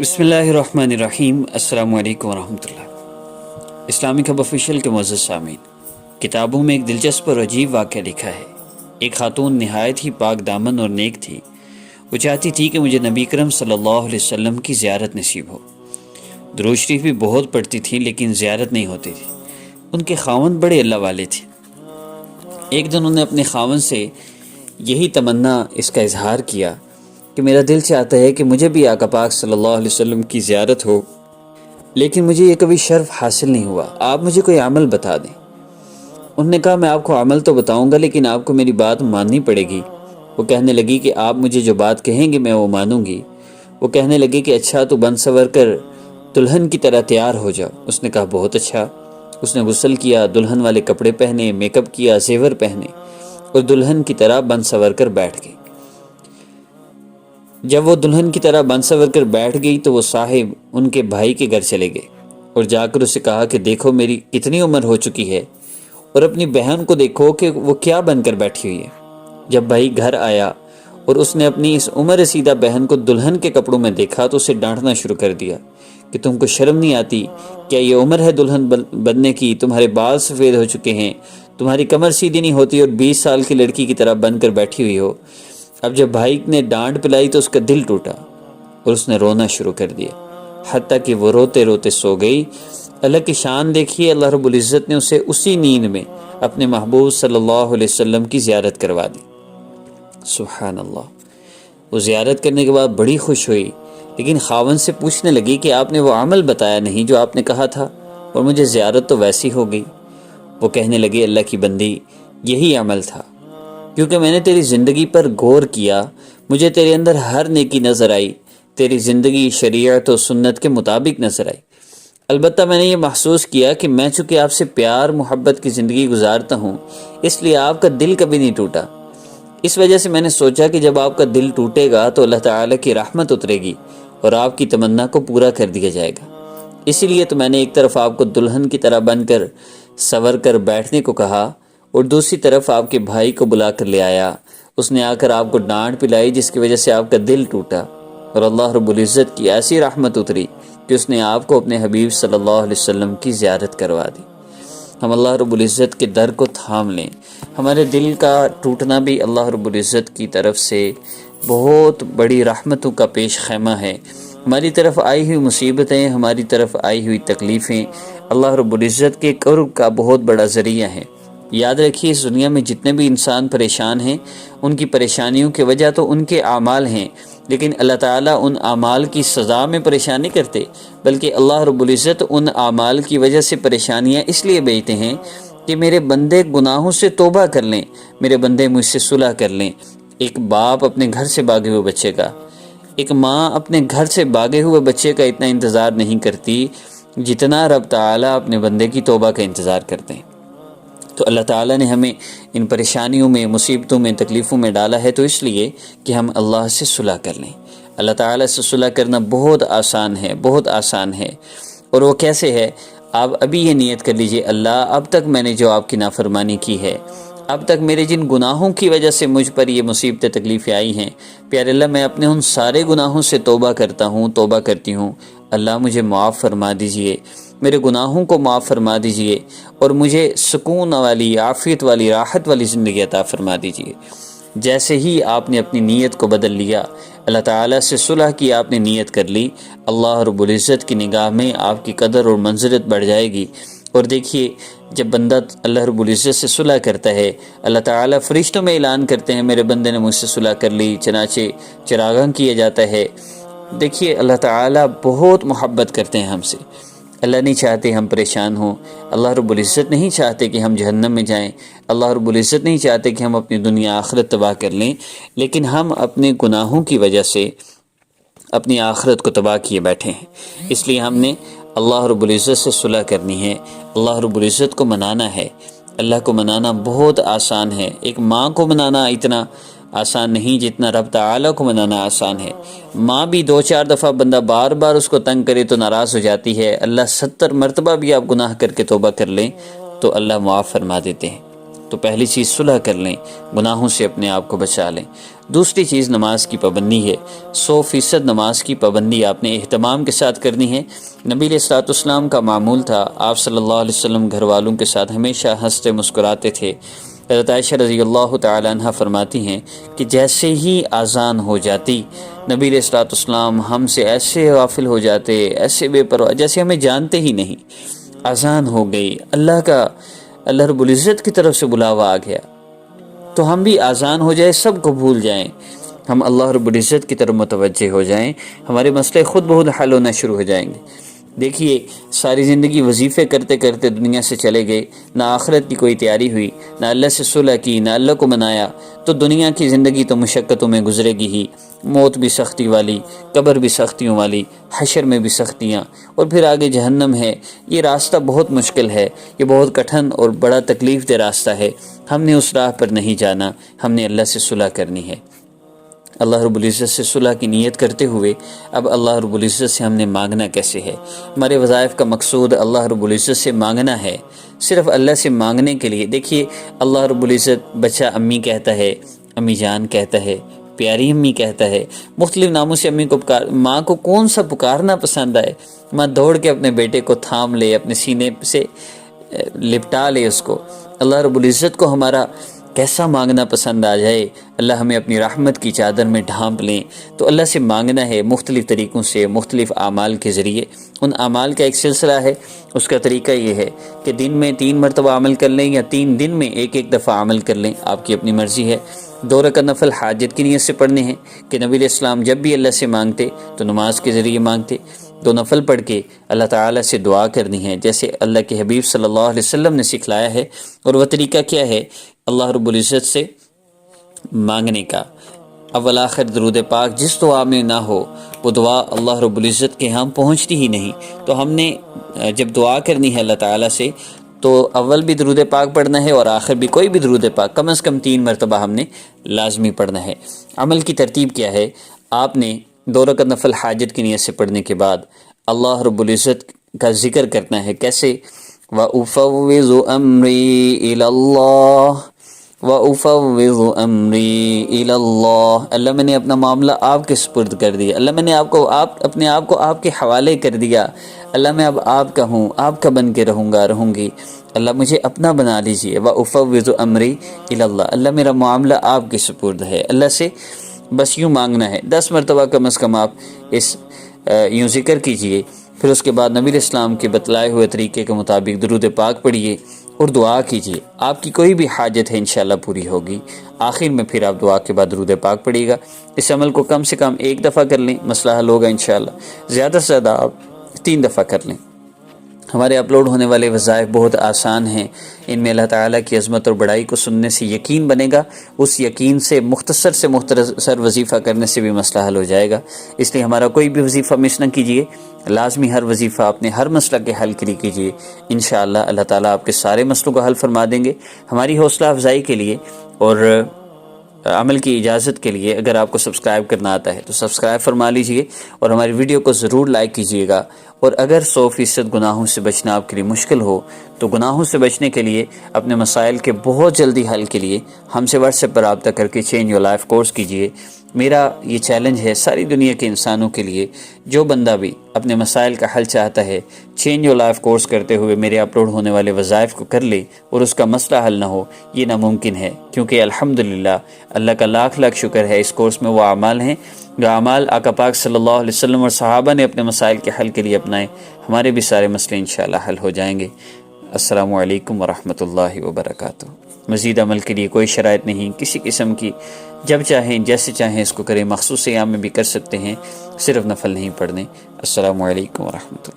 بسم اللہ الرحمن الرحیم۔ السلام علیکم ورحمۃ اللہ۔ اسلامک ہب آفیشیل کے معزز سامعین، کتابوں میں ایک دلچسپ اور عجیب واقعہ لکھا ہے۔ ایک خاتون نہایت ہی پاک دامن اور نیک تھی۔ وہ چاہتی تھی کہ مجھے نبی کرم صلی اللہ علیہ وسلم کی زیارت نصیب ہو۔ درود شریف بھی بہت پڑھتی تھی لیکن زیارت نہیں ہوتی تھی۔ ان کے خاوند بڑے اللہ والے تھے۔ ایک دن انہوں نے اپنے خاوند سے یہی تمنا اس کا اظہار کیا کہ میرا دل چاہتا ہے کہ مجھے بھی آقا پاک صلی اللہ علیہ وسلم کی زیارت ہو، لیکن مجھے یہ کبھی شرف حاصل نہیں ہوا، آپ مجھے کوئی عمل بتا دیں۔ انہوں نے کہا میں آپ کو عمل تو بتاؤں گا لیکن آپ کو میری بات ماننی پڑے گی۔ وہ کہنے لگی کہ آپ مجھے جو بات کہیں گے میں وہ مانوں گی۔ وہ کہنے لگے کہ اچھا تو بن سور کر دلہن کی طرح تیار ہو جاؤ۔ اس نے کہا بہت اچھا۔ اس نے غسل کیا، دلہن والے کپڑے پہنے، میک اپ کیا، زیور پہنے اور دلہن کی طرح بن سور کر بیٹھ گئی۔ جب وہ دلہن کی طرح بن سور کر بیٹھ گئی تو وہ صاحب ان کے بھائی کے گھر چلے گئے اور جا کر اسے کہا کہ دیکھو میری کتنی عمر ہو چکی ہے اور اپنی بہن کو دیکھو کہ وہ کیا بن کر بیٹھی ہوئی ہے۔ جب بھائی گھر آیا اور اس نے اپنی اس عمر رسیدہ بہن کو دلہن کے کپڑوں میں دیکھا تو اسے ڈانٹنا شروع کر دیا کہ تم کو شرم نہیں آتی؟ کیا یہ عمر ہے دلہن بننے کی؟ تمہارے بال سفید ہو چکے ہیں، تمہاری کمر سیدھی نہیں ہوتی اور 20 سال کی لڑکی کی طرح بن کر بیٹھی ہوئی ہو۔ اب جب بھائی نے ڈانٹ پلائی تو اس کا دل ٹوٹا اور اس نے رونا شروع کر دیا، حتیٰ کہ وہ روتے روتے سو گئی۔ اللہ کی شان دیکھیے، اللہ رب العزت نے اسے اسی نیند میں اپنے محبوب صلی اللہ علیہ وسلم کی زیارت کروا دی۔ سبحان اللہ۔ وہ زیارت کرنے کے بعد بڑی خوش ہوئی، لیکن خاوند سے پوچھنے لگی کہ آپ نے وہ عمل بتایا نہیں جو آپ نے کہا تھا، اور مجھے زیارت تو ویسی ہو گئی۔ وہ کہنے لگے اللہ کی بندی، یہی عمل تھا، کیونکہ میں نے تیری زندگی پر غور کیا، مجھے تیرے اندر ہر نیکی نظر آئی، تیری زندگی شریعت و سنت کے مطابق نظر آئی۔ البتہ میں نے یہ محسوس کیا کہ میں چونکہ آپ سے پیار محبت کی زندگی گزارتا ہوں، اس لیے آپ کا دل کبھی نہیں ٹوٹا۔ اس وجہ سے میں نے سوچا کہ جب آپ کا دل ٹوٹے گا تو اللہ تعالیٰ کی رحمت اترے گی اور آپ کی تمنا کو پورا کر دیا جائے گا۔ اسی لیے تو میں نے ایک طرف آپ کو دلہن کی طرح بن کر سور کر بیٹھنے کو کہا اور دوسری طرف آپ کے بھائی کو بلا کر لے آیا۔ اس نے آ کر آپ کو ڈانٹ پلائی جس کی وجہ سے آپ کا دل ٹوٹا اور اللہ رب العزت کی ایسی رحمت اتری کہ اس نے آپ کو اپنے حبیب صلی اللہ علیہ وسلم کی زیارت کروا دی۔ ہم اللہ رب العزت کے در کو تھام لیں۔ ہمارے دل کا ٹوٹنا بھی اللہ رب العزت کی طرف سے بہت بڑی رحمتوں کا پیش خیمہ ہے۔ ہماری طرف آئی ہوئی مصیبتیں، ہماری طرف آئی ہوئی تکلیفیں اللہ رب العزت کے قرب کا بہت بڑا ذریعہ ہیں۔ یاد رکھیے اس دنیا میں جتنے بھی انسان پریشان ہیں، ان کی پریشانیوں کی وجہ تو ان کے اعمال ہیں، لیکن اللہ تعالیٰ ان اعمال کی سزا میں پریشان نہیں کرتے، بلکہ اللہ رب العزت ان اعمال کی وجہ سے پریشانیاں اس لیے بھیجتے ہیں کہ میرے بندے گناہوں سے توبہ کر لیں، میرے بندے مجھ سے صلح کر لیں۔ ایک باپ اپنے گھر سے بھاگے ہوئے بچے کا، ایک ماں اپنے گھر سے بھاگے ہوئے بچے کا اتنا انتظار نہیں کرتی جتنا رب تعالیٰ اپنے بندے کی توبہ کا انتظار کرتے ہیں۔ تو اللہ تعالیٰ نے ہمیں ان پریشانیوں میں، مصیبتوں میں، تکلیفوں میں ڈالا ہے تو اس لیے کہ ہم اللہ سے صلح کر لیں۔ اللہ تعالیٰ سے صلح کرنا بہت آسان ہے، بہت آسان ہے۔ اور وہ کیسے ہے؟ آپ ابھی یہ نیت کر لیجئے، اللہ اب تک میں نے جو آپ کی نافرمانی کی ہے، اب تک میرے جن گناہوں کی وجہ سے مجھ پر یہ مصیبتیں تکلیفیں آئی ہیں، پیارے اللہ میں اپنے ان سارے گناہوں سے توبہ کرتا ہوں، توبہ کرتی ہوں۔ اللہ مجھے معاف فرما دیجئے، میرے گناہوں کو معاف فرما دیجئے اور مجھے سکون والی، عافیت والی، راحت والی زندگی عطا فرما دیجئے۔ جیسے ہی آپ نے اپنی نیت کو بدل لیا، اللہ تعالیٰ سے صلح کی آپ نے نیت کر لی، اللہ رب العزت کی نگاہ میں آپ کی قدر اور منزلت بڑھ جائے گی۔ اور دیکھیے جب بندہ اللہ رب العزت سے صلح کرتا ہے، اللہ تعالیٰ فرشتوں میں اعلان کرتے ہیں میرے بندے نے مجھ سے صلح کر لی، چنانچہ چراغاں کیا جاتا ہے۔ دیکھیے اللہ تعالیٰ بہت محبت کرتے ہیں ہم سے۔ اللہ نہیں چاہتے ہم پریشان ہوں، اللہ رب العزت نہیں چاہتے کہ ہم جہنم میں جائیں، اللہ رب العزت نہیں چاہتے کہ ہم اپنی دنیا آخرت تباہ کر لیں، لیکن ہم اپنے گناہوں کی وجہ سے اپنی آخرت کو تباہ کیے بیٹھے ہیں۔ اس لیے ہم نے اللہ رب العزت سے صلح کرنی ہے، اللہ رب العزت کو منانا ہے۔ اللہ کو منانا بہت آسان ہے، ایک ماں کو منانا اتنا آسان نہیں جتنا رب تعالیٰ کو منانا آسان ہے۔ ماں بھی 2-4 دفعہ بندہ بار بار اس کو تنگ کرے تو ناراض ہو جاتی ہے، اللہ 70 مرتبہ بھی آپ گناہ کر کے توبہ کر لیں تو اللہ معاف فرما دیتے ہیں۔ تو پہلی چیز صلح کر لیں، گناہوں سے اپنے آپ کو بچا لیں۔ دوسری چیز نماز کی پابندی ہے، 100% نماز کی پابندی آپ نے اہتمام کے ساتھ کرنی ہے۔ نبی علیہ الصلوۃ والسلام کا معمول تھا، آپ صلی اللہ علیہ وسلم گھر والوں کے ساتھ ہمیشہ ہنستے مسکراتے تھے۔ حضرت عائشہ رضی اللہ تعالی عنہ فرماتی ہیں کہ جیسے ہی اذان ہو جاتی نبی علیہ الصلوۃ والسلام ہم سے ایسے غافل ہو جاتے، ایسے بے پرواہ، جیسے ہمیں جانتے ہی نہیں۔ اذان ہو گئی، اللہ رب العزت کی طرف سے بلاوا آ گیا، تو ہم بھی اذان ہو جائے، سب کو بھول جائیں، ہم اللہ رب العزت کی طرف متوجہ ہو جائیں، ہمارے مسئلے خود بخود حل ہونا شروع ہو جائیں گے۔ دیکھیے ساری زندگی وظیفے کرتے کرتے دنیا سے چلے گئے، نہ آخرت کی کوئی تیاری ہوئی، نہ اللہ سے صلح کی، نہ اللہ کو منایا، تو دنیا کی زندگی تو مشقتوں میں گزرے گی ہی، موت بھی سختی والی، قبر بھی سختیوں والی، حشر میں بھی سختیاں، اور پھر آگے جہنم ہے۔ یہ راستہ بہت مشکل ہے، یہ بہت کٹھن اور بڑا تکلیف دہ راستہ ہے۔ ہم نے اس راہ پر نہیں جانا، ہم نے اللہ سے صلح کرنی ہے۔ اللہ رب العزت سے صلح کی نیت کرتے ہوئے اب اللہ رب العزت سے ہم نے مانگنا کیسے ہے؟ ہمارے وظائف کا مقصود اللہ رب العزت سے مانگنا ہے، صرف اللہ سے مانگنے کے لیے۔ دیکھیے اللہ رب العزت بچہ امی کہتا ہے، امی جان کہتا ہے، پیاری امی کہتا ہے، مختلف ناموں سے امی کو ماں کو کون سا پکارنا پسند آئے؟ ماں دوڑ کے اپنے بیٹے کو تھام لے، اپنے سینے سے لپٹا لے اس کو۔ اللہ رب العزت کو ہمارا کیسا مانگنا پسند آ جائے، اللہ ہمیں اپنی رحمت کی چادر میں ڈھانپ لیں۔ تو اللہ سے مانگنا ہے مختلف طریقوں سے، مختلف اعمال کے ذریعے۔ ان اعمال کا ایک سلسلہ ہے، اس کا طریقہ یہ ہے کہ دن میں 3 مرتبہ عمل کر لیں یا 3 دن میں ایک دفعہ عمل کر لیں، آپ کی اپنی مرضی ہے۔ 2 رکعت نفل حاجت کی نیت سے پڑھنے ہیں کہ نبی علیہ السلام جب بھی اللہ سے مانگتے تو نماز کے ذریعے مانگتے۔ 2 نفل پڑھ کے اللہ تعالیٰ سے دعا کرنی ہے جیسے اللہ کے حبیب صلی اللہ علیہ وسلم نے سکھلایا ہے۔ اور وہ طریقہ کیا ہے اللہ رب العزت سے مانگنے کا؟ اول آخر درود پاک جس دعا میں نہ ہو وہ دعا اللہ رب العزت کے ہاں پہنچتی ہی نہیں۔ تو ہم نے جب دعا کرنی ہے اللہ تعالیٰ سے تو اول بھی درود پاک پڑھنا ہے اور آخر بھی کوئی بھی درود پاک کم از کم 3 مرتبہ ہم نے لازمی پڑھنا ہے۔ عمل کی ترتیب کیا ہے؟ آپ نے 2 رکعت نفل حاجت کی نیت سے پڑھنے کے بعد اللہ رب العزت کا ذکر کرنا ہے۔ کیسے؟ وَأُفَوِّضُ أَمْرِي إِلَى اللَّهِ وَأُفَوِّضُ أَمْرِي إِلَى اللَّهِ، اللہ میں نے اپنا معاملہ آپ کے سپرد کر دیا، اللہ میں نے اپنے آپ کو آپ کے حوالے کر دیا، اللہ میں اب آپ کا ہوں، آپ کا بن کے رہوں گی، اللہ مجھے اپنا بنا لیجئے۔ وَأُفَوِّضُ أَمْرِي إِلَى اللَّهِ، اللہ میرا معاملہ آپ کے سپرد ہے۔ اللہ سے بس یوں مانگنا ہے، 10 مرتبہ کم از کم آپ یوں ذکر کیجئے۔ پھر اس کے بعد نبی علیہ السلام کے بتلائے ہوئے طریقے کے مطابق درود پاک پڑھیے اور دعا کیجیے، آپ کی کوئی بھی حاجت ہے انشاءاللہ پوری ہوگی۔ آخر میں پھر آپ دعا کے بعد درود پاک پڑھیے گا۔ اس عمل کو کم سے کم 1 دفعہ کر لیں، مسئلہ حل ہوگا انشاءاللہ۔ زیادہ سے زیادہ آپ 3 دفعہ کر لیں۔ ہمارے اپلوڈ ہونے والے وظائف بہت آسان ہیں، ان میں اللہ تعالیٰ کی عظمت اور بڑائی کو سننے سے یقین بنے گا، اس یقین سے مختصر وظیفہ کرنے سے بھی مسئلہ حل ہو جائے گا۔ اس لیے ہمارا کوئی بھی وظیفہ مس نہ کیجیے، لازمی ہر وظیفہ اپنے ہر مسئلہ کے حل کے لیے کیجیے، انشاءاللہ اللہ تعالیٰ آپ کے سارے مسئلوں کو حل فرما دیں گے۔ ہماری حوصلہ افزائی کے لیے اور عمل کی اجازت کے لیے اگر آپ کو سبسکرائب کرنا آتا ہے تو سبسکرائب فرما لیجئے اور ہماری ویڈیو کو ضرور لائک کیجئے گا۔ اور اگر 100% گناہوں سے بچنا آپ کے لیے مشکل ہو تو گناہوں سے بچنے کے لیے، اپنے مسائل کے بہت جلدی حل کے لیے ہم سے واٹس ایپ پر رابطہ کر کے چینج یور لائف کورس کیجئے۔ میرا یہ چیلنج ہے ساری دنیا کے انسانوں کے لیے، جو بندہ بھی اپنے مسائل کا حل چاہتا ہے، چینج یور لائف کورس کرتے ہوئے میرے اپلوڈ ہونے والے وظائف کو کر لے اور اس کا مسئلہ حل نہ ہو، یہ ناممکن ہے، کیونکہ الحمدللہ اللہ کا لاکھ شکر ہے اس کورس میں وہ اعمال ہیں جو اعمال آقا پاک صلی اللہ علیہ وسلم اور صحابہ نے اپنے مسائل کے حل کے لیے اپنائے۔ ہمارے بھی سارے مسئلے انشاءاللہ حل ہو جائیں گے۔ السلام علیکم ورحمۃ اللہ وبرکاتہ۔ مزید عمل کے لیے کوئی شرائط نہیں کسی قسم کی، جب چاہیں جیسے چاہیں اس کو کریں، مخصوص ایام میں بھی کر سکتے ہیں، صرف نفل نہیں پڑھنے۔ السلام علیکم ورحمۃ اللہ۔